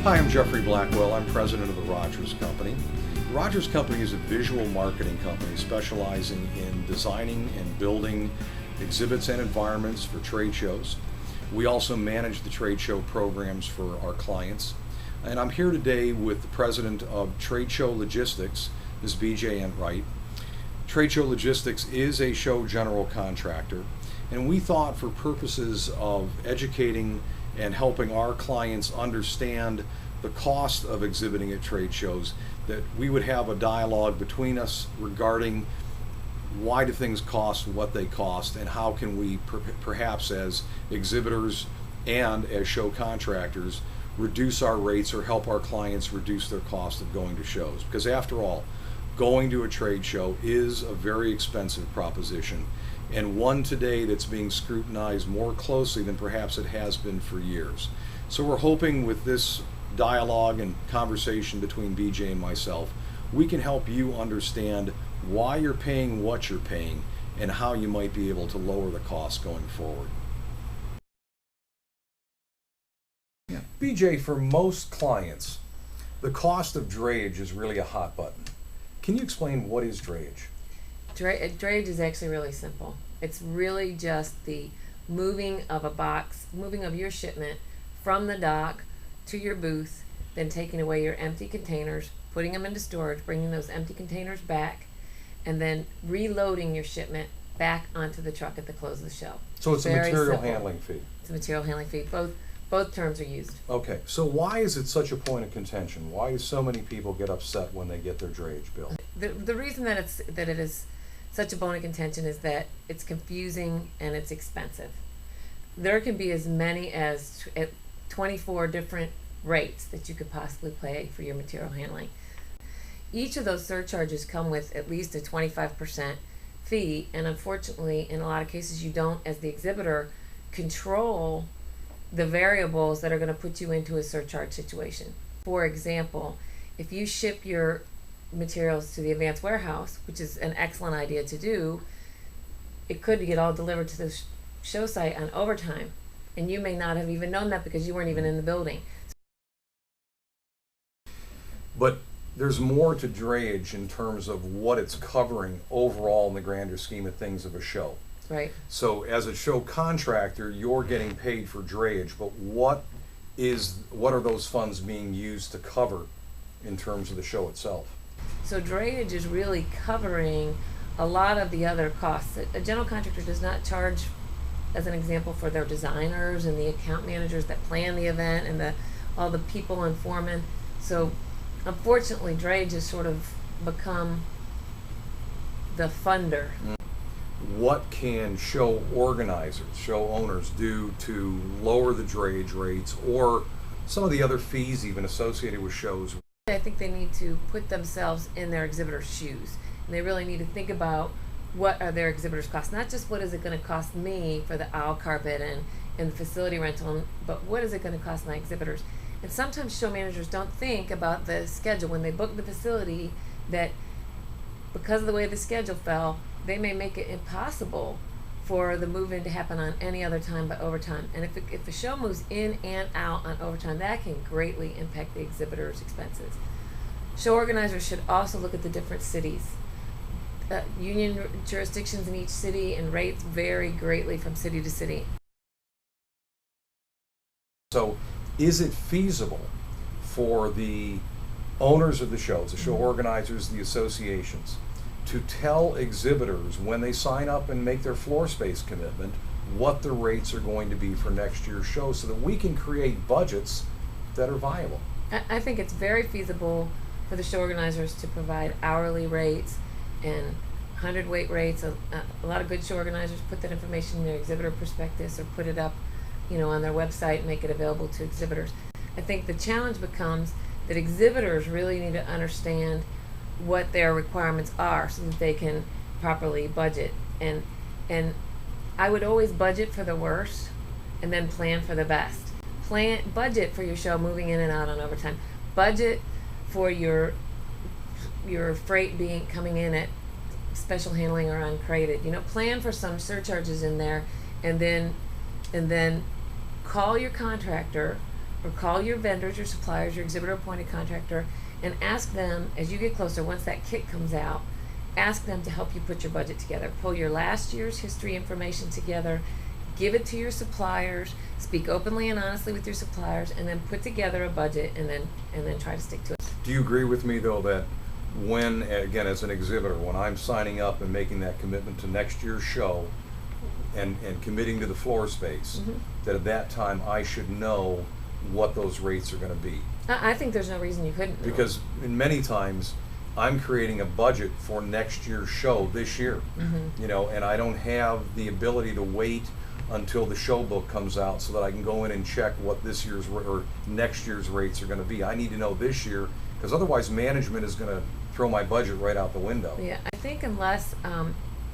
Hi, I'm Jeffrey Blackwell. I'm president of the Rogers Company. The Rogers Company is a visual marketing company specializing in designing and building exhibits and environments for trade shows. We also manage the trade show programs for our clients. And I'm here today with the president of Trade Show Logistics, Ms. B.J. Entright. Trade Show Logistics is a show general contractor, and we thought for purposes of educating and helping our clients understand the cost of exhibiting at trade shows, that we would have a dialogue between us regarding why do things cost what they cost, and how can we perhaps as exhibitors and as show contractors reduce our rates or help our clients reduce their cost of going to shows. Because after all, going to a trade show is a very expensive proposition, and one today that's being scrutinized more closely than perhaps it has been for years. So we're hoping with this dialogue and conversation between BJ and myself, we can help you understand why you're paying what you're paying and how you might be able to lower the costs going forward. Yeah. BJ, for most clients, the cost of drayage is really a hot button. Can you explain what is drayage? Drayage is actually really simple. It's really just the moving of your shipment from the dock to your booth, then taking away your empty containers, putting them into storage, bringing those empty containers back, and then reloading your shipment back onto the truck at the close of the show. So it's very a material simple. handling fee. It's a material handling fee. Both terms are used. Okay, so why is it such a point of contention? Why do so many people get upset when they get their drayage bill? The reason that it is such a bone of contention is that it's confusing and it's expensive. There can be as many as 24 different rates that you could possibly pay for your material handling. Each of those surcharges come with at least a 25% fee, and unfortunately in a lot of cases you don't, as the exhibitor, control the variables that are going to put you into a surcharge situation. For example, if you ship your materials to the advanced warehouse, which is an excellent idea to do, it could get all delivered to the show site on overtime, and you may not have even known that because you weren't even in the building. But there's more to drayage in terms of what it's covering overall in the grander scheme of things of a show. Right. So as a show contractor, you're getting paid for drayage, but what are those funds being used to cover in terms of the show itself? So drayage is really covering a lot of the other costs. A general contractor does not charge, as an example, for their designers and the account managers that plan the event and all the people and foremen. So unfortunately, drayage has sort of become the funder. What can show organizers, show owners do to lower the drayage rates or some of the other fees even associated with shows? I think they need to put themselves in their exhibitor's shoes. And they really need to think about what are their exhibitors' costs. Not just what is it going to cost me for the aisle carpet and the facility rental, but what is it going to cost my exhibitors? And sometimes show managers don't think about the schedule when they book the facility, that because of the way the schedule fell, they may make it impossible for the move-in to happen on any other time but overtime. And if the show moves in and out on overtime, that can greatly impact the exhibitor's expenses. Show organizers should also look at the different cities. Union jurisdictions in each city and rates vary greatly from city to city. So is it feasible for the owners of the shows, the show organizers, the associations, to tell exhibitors when they sign up and make their floor space commitment what the rates are going to be for next year's show, so that we can create budgets that are viable? I think it's very feasible for the show organizers to provide hourly rates and hundredweight rates. A lot of good show organizers put that information in their exhibitor prospectus or put it up, on their website and make it available to exhibitors. I think the challenge becomes that exhibitors really need to understand what their requirements are so that they can properly budget. And I would always budget for the worst and then plan for the best. Budget for your show moving in and out on overtime. Budget for your freight coming in at special handling or uncrated. Plan for some surcharges in there, and then call your contractor or call your vendors, your suppliers, your exhibitor appointed contractor, and ask them, as you get closer, once that kit comes out, ask them to help you put your budget together. Pull your last year's history information together, give it to your suppliers, speak openly and honestly with your suppliers, and then put together a budget and then try to stick to it. Do you agree with me, though, that when, again, as an exhibitor, when I'm signing up and making that commitment to next year's show and committing to the floor space, that at that time I should know what those rates are going to be? I think there's no reason you couldn't know. Because in many times, I'm creating a budget for next year's show this year, you know, and I don't have the ability to wait until the show book comes out so that I can go in and check what this year's or next year's rates are going to be. I need to know this year, because otherwise management is going to throw my budget right out the window. Yeah, I think unless,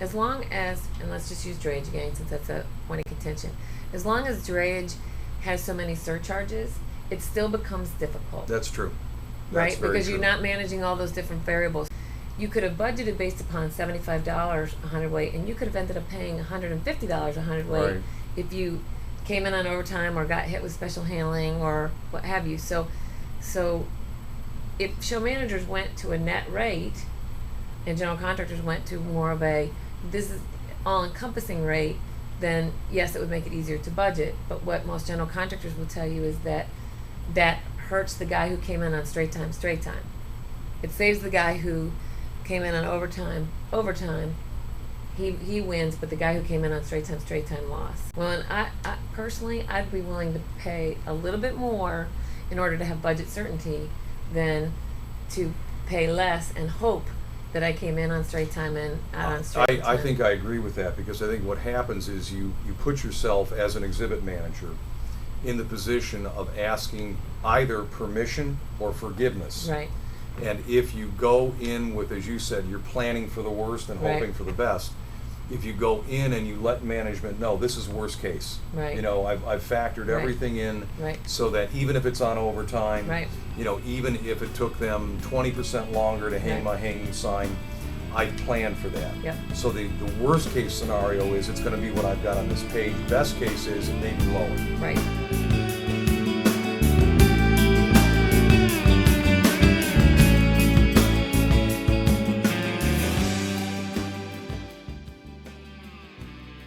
as long as, and let's just use drayage again since that's a point of contention, as long as drayage has so many surcharges, it still becomes difficult. That's true. Right? That's very Because true. you're not managing all those different variables. You could have budgeted based upon $75 a hundredweight, and you could have ended up paying $150 a hundredweight Right. if you came in on overtime or got hit with special handling or what have you. So if show managers went to a net rate and general contractors went to more of a this is all-encompassing rate, then yes, it would make it easier to budget. But what most general contractors will tell you is that that hurts the guy who came in on straight time. It saves the guy who came in on overtime. He wins, but the guy who came in on straight time lost. Well, and I personally, I'd be willing to pay a little bit more in order to have budget certainty than to pay less and hope that I came in on straight time and out on straight time. I think I agree with that, because I think what happens is you put yourself as an exhibit manager in the position of asking either permission or forgiveness. Right. And if you go in with, as you said, you're planning for the worst and hoping Right. for the best, if you go in and you let management know this is worst case. Right. You know, I've factored Right. everything in Right. so that even if it's on overtime, Right. you know, even if it took them 20% longer to hang Right. my hanging sign, I planned for that. Yep. So the worst case scenario is it's going to be what I've got on this page. Best case is it may be lower. Right.